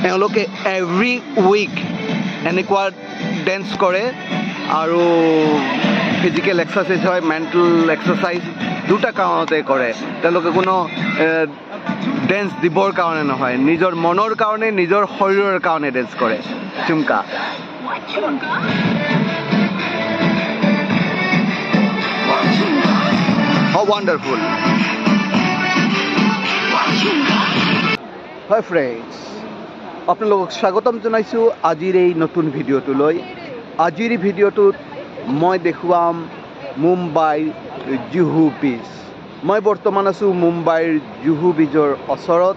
এওঁলোকে every week এনেকুৱা dance কৰে আৰু ফিজিকেল এক্সাৰচাইজ হয়, মেণ্টেল এক্সাৰচাইজ দুটা কাৰণতে কৰে। তেওঁলোকে কোনো ডেন্স দিবৰ কাৰণে নহয়, নিজৰ মনৰ কাৰণে, নিজৰ শৰীৰৰ কাৰণে ডেন্স কৰে। চুমকা How wonderful. Hi friends, আপোনালোকক স্বাগতম জনাইছোঁ আজিৰ এই নতুন ভিডিঅ'টোলৈ। আজিৰ ভিডিঅ'টোত মই দেখুৱাম মুম্বাইৰ জুহু বীচ। মই বৰ্তমান আছোঁ মুম্বাইৰ জুহু বীচৰ ওচৰত।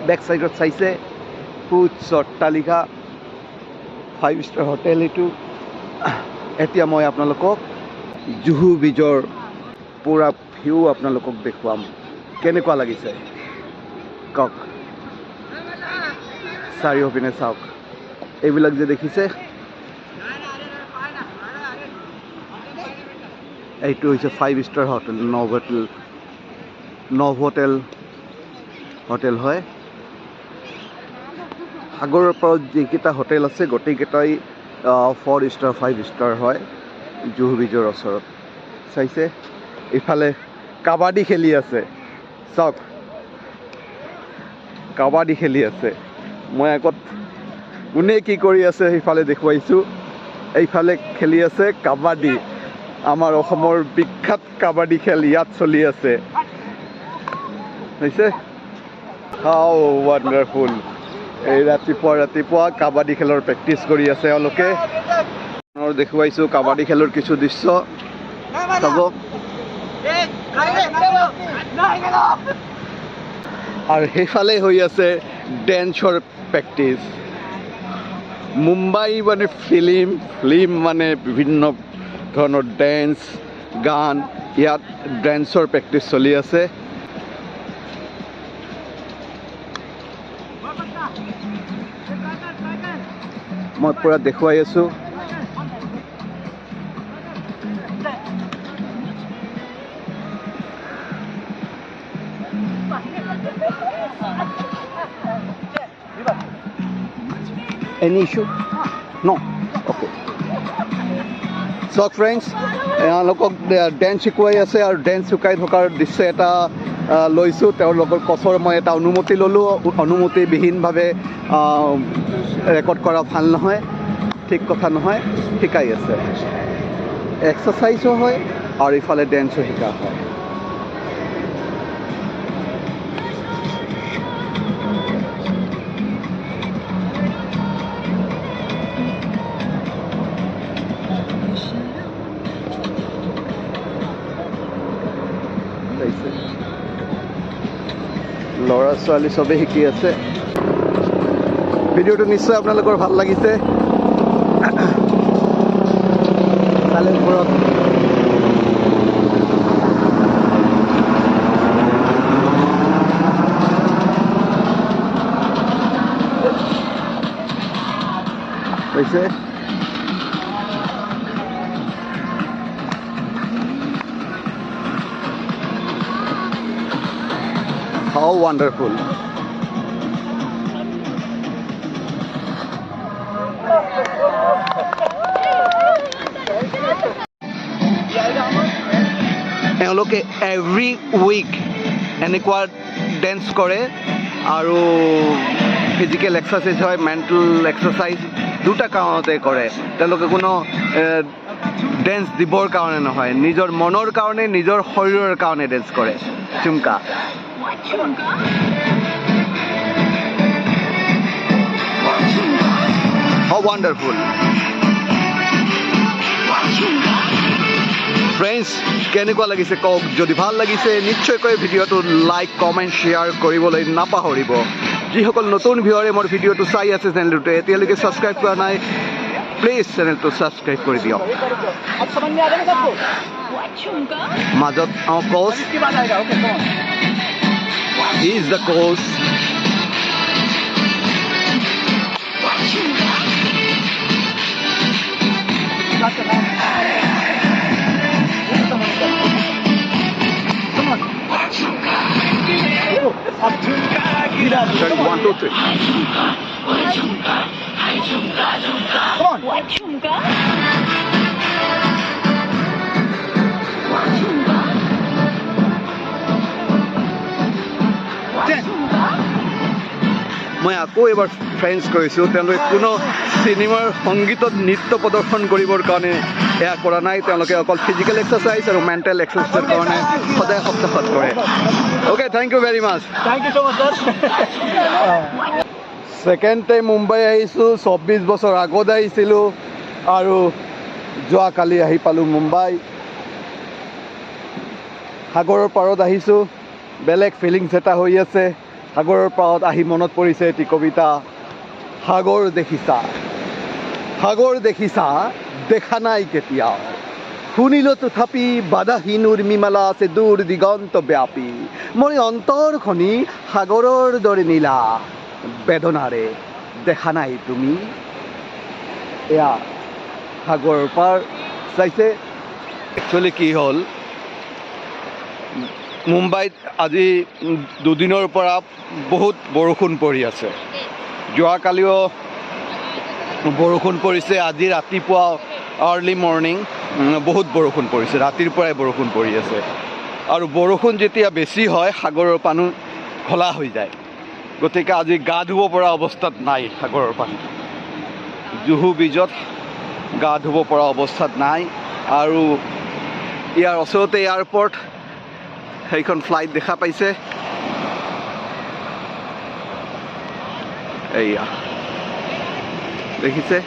বেক চাইডত চাইছে সুউচ্চ অট্টালিকা, 5 ষ্টাৰ হোটেল এইটো। এতিয়া মই আপোনালোকক জুহু বীচৰ পুৰা ভিউ আপোনালোকক দেখুৱাম। কেনেকুৱা লাগিছে কওক, চাৰিওপিনে চাওক। এইবিলাক যে দেখিছে, এইটো হৈছে 5 ষ্টাৰ হোটেল, হোটেল হয়। সাগৰৰ পাৰত যিকেইটা হোটেল আছে গোটেইকেইটাই 4 ষ্টাৰ 5 ষ্টাৰ হয় জুহু বীচৰ ওচৰত। চাইছে ইফালে কাবাডী খেলি আছে, চাওক কাবাডী খেলি আছে। মই আগত কোনে কি কৰি আছে সেইফালে দেখুৱাইছোঁ। এইফালে খেলি আছে কাবাডী, আমাৰ অসমৰ বিখ্যাত কাবাডী খেল ইয়াত চলি আছে। হৈছে হাউ ৱাণ্ডাৰফুল। এই ৰাতিপুৱা কাবাডী খেলৰ প্ৰেক্টিচ কৰি আছে এওঁলোকে। দেখুৱাইছোঁ কাবাডী খেলৰ কিছু দৃশ্য চাব। আৰু সেইফালে হৈ আছে ডেন্সৰ প্ৰেক্টিচ। মুম্বাই মানে ফিল্ম মানে বিভিন্ন ধৰণৰ ডেন্স গান, ইয়াত ডেন্সৰ প্ৰেক্টিচ চলি আছে। মই পুৰা দেখুৱাই আছোঁ। Any issue? No. Okay. So friends, এওঁলোকক ডেন্স শিকোৱাই আছে আৰু ডেন্স শিকাই থকাৰ দৃশ্য এটা লৈছোঁ। তেওঁলোকৰ কচৰ মই এটা অনুমতি ল'লোঁ। অনুমতিবিহীনভাৱে ৰেকৰ্ড কৰা ভাল নহয়, ঠিক কথা নহয়। শিকাই আছে, এক্সাৰচাইজো হয় আৰু ইফালে ডেন্সো শিকা হয়। ল'ৰা ছোৱালী চবেই শিকি আছে। ভিডিঅ'টো নিশ্চয় আপোনালোকৰ ভাল লাগিছে। হৈছে how wonderful. এওঁলোকে এভৰি উইক এনেকুৱা ডেন্স কৰে আৰু ফিজিকেল এক্সাৰচাইজ হয়, মেণ্টেল এক্সাৰচাইজ দুটা কাৰণতে কৰে। তেওঁলোকে কোনো ডেন্স দিবৰ কাৰণে নহয়, নিজৰ মনৰ কাৰণে, নিজৰ শৰীৰৰ কাৰণে ডেন্স কৰে। চুমকা How wonderful. ফ্ৰেণ্ডছ, কেনেকুৱা লাগিছে কওক। যদি ভাল লাগিছে নিশ্চয়কৈ ভিডিঅ'টো লাইক, কমেণ্ট, শ্বেয়াৰ কৰিবলৈ নাপাহৰিব। যিসকল নতুন ভিউৱাৰে মোৰ ভিডিঅ'টো চাই আছে চেনেলটোতে এতিয়ালৈকে ছাবস্ক্ৰাইব কৰা নাই, প্লিজ চেনেলটো ছাবস্ক্ৰাইব কৰি দিয়ক। মাজত Koch, he is the Koch. Ready? 1, 2, 3. Come on. মই আকৌ এবাৰ ফ্ৰেঞ্চ কৰিছোঁ তেওঁলোকে কোনো চিনেমাৰ সংগীতত নৃত্য প্ৰদৰ্শন কৰিবৰ কাৰণে এয়া কৰা নাই তেওঁলোকে অকল ফিজিকেল এক্সাৰচাইজ আৰু মেণ্টেল এক্সাৰচাইজৰ কাৰণে সদায় সপ্তাহত কৰে okay thank you very much Thank you so much, sir. Second time Mumbai আহিছোঁ 24 বছৰ আগত আহিছিলোঁ আৰু যোৱাকালি আহি পালোঁ মুম্বাই সাগৰৰ পাৰত আহিছোঁ বেলেগ ফিলিংছ এটা হৈ আছে সাগৰৰ পাৰত আহি মনত পৰিছে এটি কবিতা সাগৰ দেখিছা দেখা নাই কেতিয়াও শুনিলো তথাপি বাধাহীন উৰ্মিমালা আছে দূৰ দিগন্ত ব্যাপী মোৰ অন্তৰখনি সাগৰৰ দৰে নীলা বেদনাৰে দেখা নাই তুমি এয়া সাগৰৰ পাৰ চাইছে একচুৱেলি কি হ'ল মুম্বাইত আজি দুদিনৰ পৰা বহুত বৰষুণ পৰি আছে যোৱাকালিও বৰষুণ পৰিছে আজি ৰাতিপুৱা আৰ্লি মৰ্ণিং বহুত বৰষুণ পৰিছে ৰাতিৰ পৰাই বৰষুণ পৰি আছে আৰু বৰষুণ যেতিয়া বেছি হয় সাগৰৰ পানী খোলা হৈ যায় গতিকে আজি গা ধুব পৰা অৱস্থাত নাই সাগৰৰ পানী জুহু বীজত গা ধুব পৰা অৱস্থাত নাই আৰু ইয়াৰ ওচৰতে এয়াৰপৰ্ট সেইখন ফ্লাইট দেখা পাইছে এইয়া দেখিছে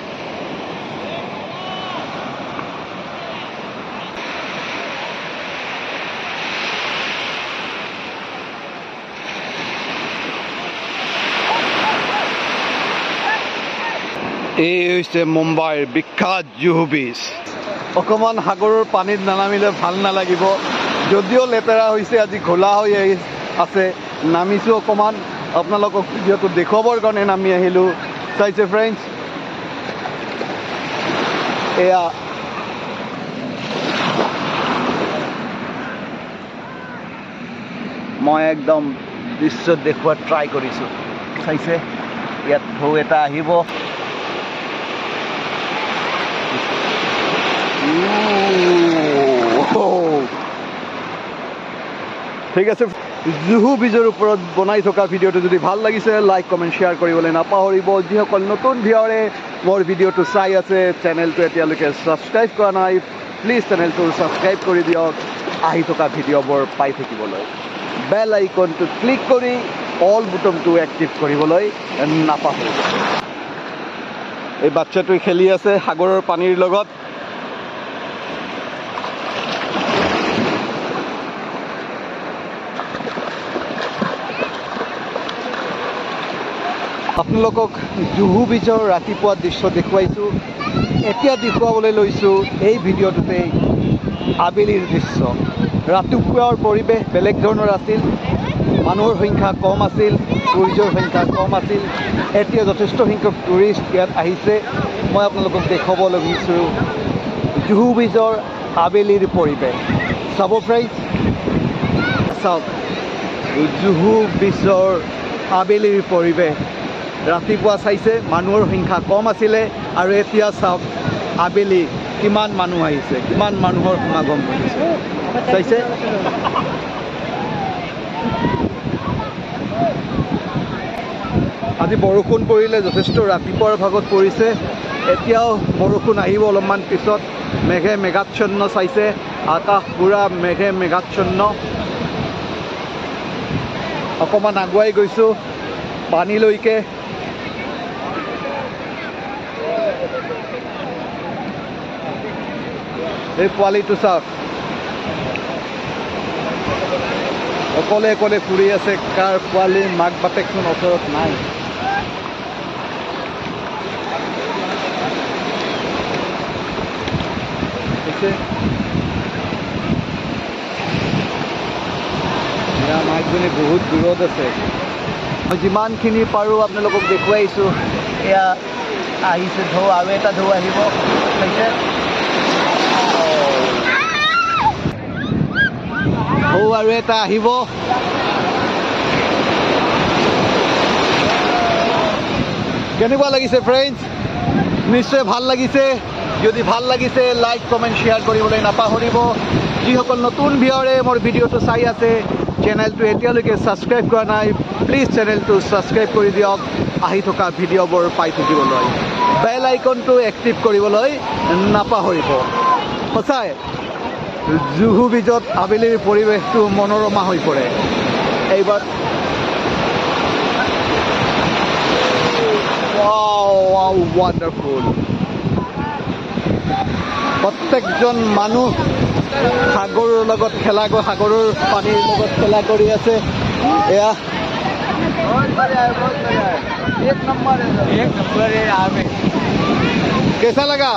এই হৈছে মুম্বাইৰ বিখ্যাত জুহু বীচ অকণমান সাগৰৰ পানীত নানামিলে ভাল নালাগিব যদিও লেতেৰা হৈছে আজি ঘোলা হৈ আছে নামিছোঁ অকণমান আপোনালোকক ভিডিঅ'টো দেখুৱাবৰ কাৰণে নামি আহিলোঁ চাইছে ফ্ৰেণ্ডছ এয়া মই একদম দৃশ্যত দেখুৱাত ট্ৰাই কৰিছোঁ চাইছে ইয়াত ঢৌ এটা আহিব ঠিক আছে জুহু বীজৰ ওপৰত বনাই থকা ভিডিঅ'টো যদি ভাল লাগিছে লাইক কমেণ্ট শ্বেয়াৰ কৰিবলৈ নাপাহৰিব যিসকল নতুন ভিউৱাৰে মোৰ ভিডিঅ'টো চাই আছে চেনেলটো এতিয়ালৈকে ছাবস্ক্ৰাইব কৰা নাই প্লিজ চেনেলটো ছাবস্ক্ৰাইব কৰি দিয়ক আহি থকা ভিডিঅ'বোৰ পাই থাকিবলৈ বেল আইকনটো ক্লিক কৰি অল বুটনটো এক্টিভ কৰিবলৈ নাপাহৰিব এই বাচ্চাটোৱে খেলি আছে সাগৰৰ পানীৰ লগত আপোনালোকক জুহু বীজৰ ৰাতিপুৱা দৃশ্য দেখুৱাইছোঁ এতিয়া দেখুৱাবলৈ লৈছোঁ এই ভিডিঅ'টোতে আবেলিৰ দৃশ্য ৰাতিপুৱাৰ পৰিৱেশ বেলেগ ধৰণৰ আছিল মানুহৰ সংখ্যা কম আছিল টুৰিষ্টৰ সংখ্যা কম আছিল এতিয়া যথেষ্ট সংখ্যক টুৰিষ্ট ইয়াত আহিছে মই আপোনালোকক দেখুৱাবলৈ বিচাৰোঁ জুহু বীজৰ আবেলিৰ পৰিৱেশ চাব ফ্ৰেণ্ডছ চাওক জুহু বীজৰ আবেলিৰ পৰিৱেশ ৰাতিপুৱা চাইছে মানুহৰ সংখ্যা কম আছিলে আৰু এতিয়া চাওক আবেলি কিমান মানুহ আহিছে কিমান মানুহৰ সমাগম ঘটিছে চাইছে আজি বৰষুণ পৰিলে যথেষ্ট ৰাতিপুৱাৰ ভাগত পৰিছে এতিয়াও বৰষুণ আহিব অলপমান পিছত মেঘে মেঘাচ্ছন্ন চাইছে আকাশ পুৰা মেঘে মেঘাচ্ছন্ন অকণমান আগুৱাই গৈছোঁ পানীলৈকে এই পোৱালিটো চাওক অকলে অকলে ফুৰি আছে কাৰ পোৱালি মাক বাপেকচোন ওচৰত নাই মাকজনী বহুত দূৰত আছে মই যিমানখিনি পাৰোঁ আপোনালোকক দেখুৱাইছোঁ এয়া আহিছে ঢৌ আৰু এটা ঢৌ আহিব ঢৌ আৰু এটা আহিব কেনেকুৱা লাগিছে ফ্ৰেণ্ডছ? নিশ্চয় ভাল লাগিছে। যদি ভাল লাগিছে লাইক কমেণ্ট শ্বেয়াৰ কৰিবলৈ নাপাহৰিব। যিসকল নতুন ভিউৱাৰে মোৰ ভিডিঅ'টো চাই আছে, চেনেলটো এতিয়ালৈকে ছাবস্ক্ৰাইব কৰা নাই, প্লিজ চেনেলটো ছাবস্ক্ৰাইব কৰি দিয়ক আহি থকা ভিডিঅ'বোৰ পাই থাকিবলৈ। বেল আইকনটো এক্টিভ কৰিবলৈ নাপাহৰিব। সঁচাই জুহু বীজত আবেলিৰ পৰিৱেশটো মনোৰমা হৈ পৰে। এইবাৰ wow, wonderful. প্ৰত্যেকজন মানুহ সাগৰৰ লগত খেলা কৰি সাগৰৰ পানীৰ লগত খেলা কৰি আছে। এয়া कैसा लगा?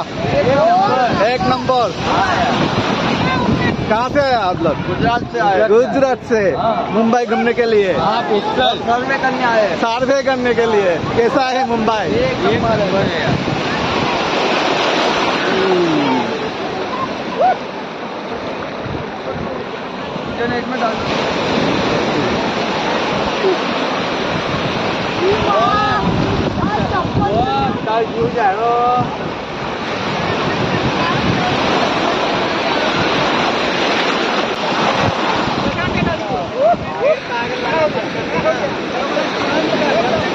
एक नंबर। कहाँ से आए आप लोग? गुजरात से आए। गुजरात से मुंबई घूमने के लिए? सर्वे करने आए। सर्वे करने के लिए। कैसा है मुंबई? एक नंबर है। इंटरनेट में डाल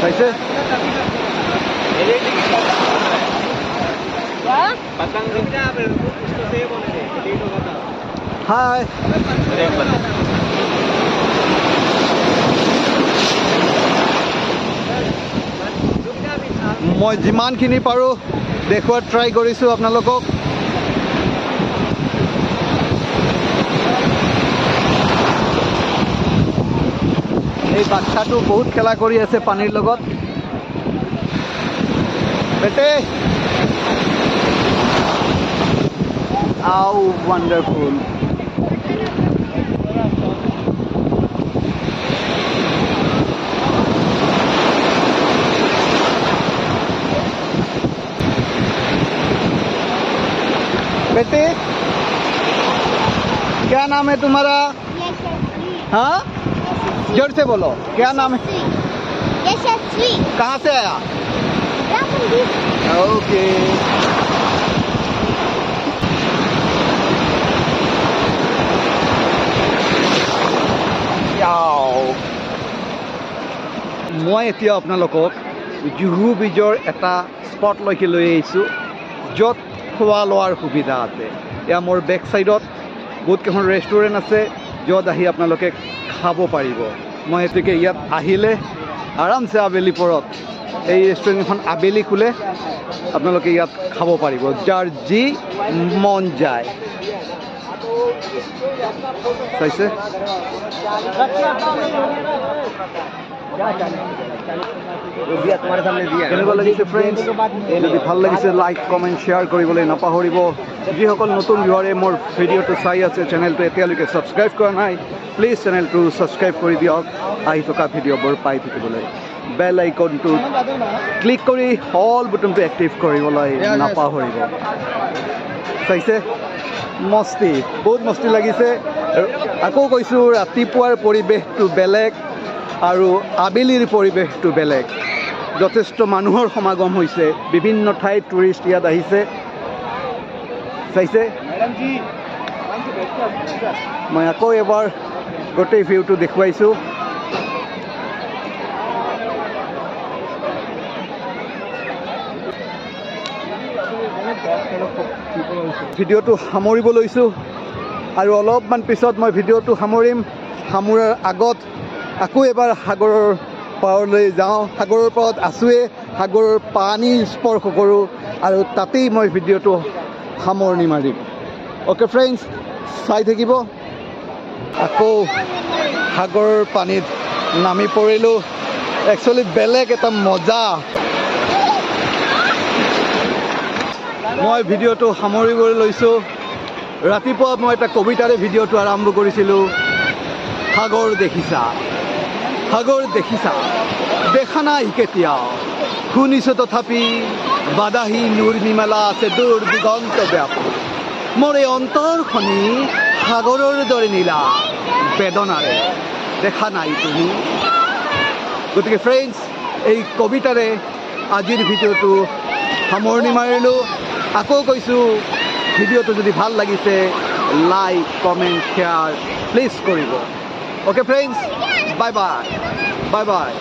कैसे? हाय মই যিমানখিনি পাৰোঁ দেখুৱাত ট্ৰাই কৰিছোঁ আপোনালোকক। এই বাচ্চাটো বহুত খেলা কৰি আছে পানীৰ লগত। বেটে আও ৱাণ্ডাৰফুল। बेटे क्या नाम है तुम्हारा? हाँ जोर से बोलो, क्या नाम है? यशस्वी। कहाँ से आया? ओके মই এতিয়া আপোনালোকক জুহু বীজৰ এটা স্পটলৈকে লৈ আহিছোঁ য'ত খোৱা লোৱাৰ সুবিধা আছে। এয়া মোৰ বেক চাইডত বহুত কেইখন ৰেষ্টুৰেণ্ট আছে য'ত আহি আপোনালোকে খাব পাৰিব। মই গতিকে ইয়াত আহিলে আৰামছে আবেলি পৰত এই ৰেষ্টুৰেণ্টখন আবেলি খোলে, আপোনালোকে ইয়াত খাব পাৰিব যাৰ যি মন যায়। চাইছে কেনেকুৱা লাগিছে ফ্ৰেণ্ডছ? যদি ভাল লাগিছে লাইক কমেণ্ট শ্বেয়াৰ কৰিবলৈ নাপাহৰিব। যিসকল নতুন ভিউৱাৰে মোৰ ভিডিঅ'টো চাই আছে, চেনেলটো এতিয়ালৈকে ছাবস্ক্ৰাইব কৰা নাই, প্লিজ চেনেলটো ছাবস্ক্ৰাইব কৰি দিয়ক আহি থকা ভিডিঅ'বোৰ পাই থাকিবলৈ। বেল আইকনটো ক্লিক কৰি অল বুটনটো এক্টিভ কৰিবলৈ নাপাহৰিব। চাইছে মস্তি, বহুত মস্তি লাগিছে। আকৌ কৈছোঁ ৰাতিপুৱাৰ পৰিৱেশটো বেলেগ আৰু আবেলিৰ পৰিৱেশটো বেলেগ। যথেষ্ট মানুহৰ সমাগম হৈছে, বিভিন্ন ঠাইত টুৰিষ্ট ইয়াত আহিছে। চাইছে মই আকৌ এবাৰ গোটেই ভিউটো দেখুৱাইছোঁ। ভিডিঅ'টো সামৰিব লৈছোঁ আৰু অলপমান পিছত মই ভিডিঅ'টো সামৰিম। সামৰাৰ আগত আকৌ এবাৰ সাগৰৰ পাৰলৈ যাওঁ। সাগৰৰ পাৰত আছোঁৱে, সাগৰৰ পানী স্পৰ্শ কৰোঁ আৰু তাতেই মই ভিডিঅ'টো সামৰণি মাৰিম। অ'কে ফ্ৰেণ্ডছ, চাই থাকিব। আকৌ সাগৰৰ পানীত নামি পৰিলোঁ। একচুৱেলি বেলেগ এটা মজা। মই ভিডিঅ'টো সামৰিবলৈ লৈছোঁ। ৰাতিপুৱা মই এটা কবিতাৰে ভিডিঅ'টো আৰম্ভ কৰিছিলোঁ। সাগৰ দেখিছা, সাগৰ দেখিছা, দেখা নাই কেতিয়াও, শুনিছোঁ তথাপি বাধাহীন উৰ্মিমালা আছে দূৰ দিগন্ত ব্যাপক। মোৰ এই অন্তৰখনি সাগৰৰ দৰে নীলা বেদনাৰে দেখা নাই তুমি। গতিকে ফ্ৰেণ্ডছ, এই কবিতাৰে আজিৰ ভিডিঅ'টো সামৰণি মাৰিলোঁ আকৌ কৈছোঁ ভিডিঅ'টো যদি ভাল লাগিছে লাইক কমেণ্ট শ্বেয়াৰ প্লিজ কৰিব okay friends bye bye bye bye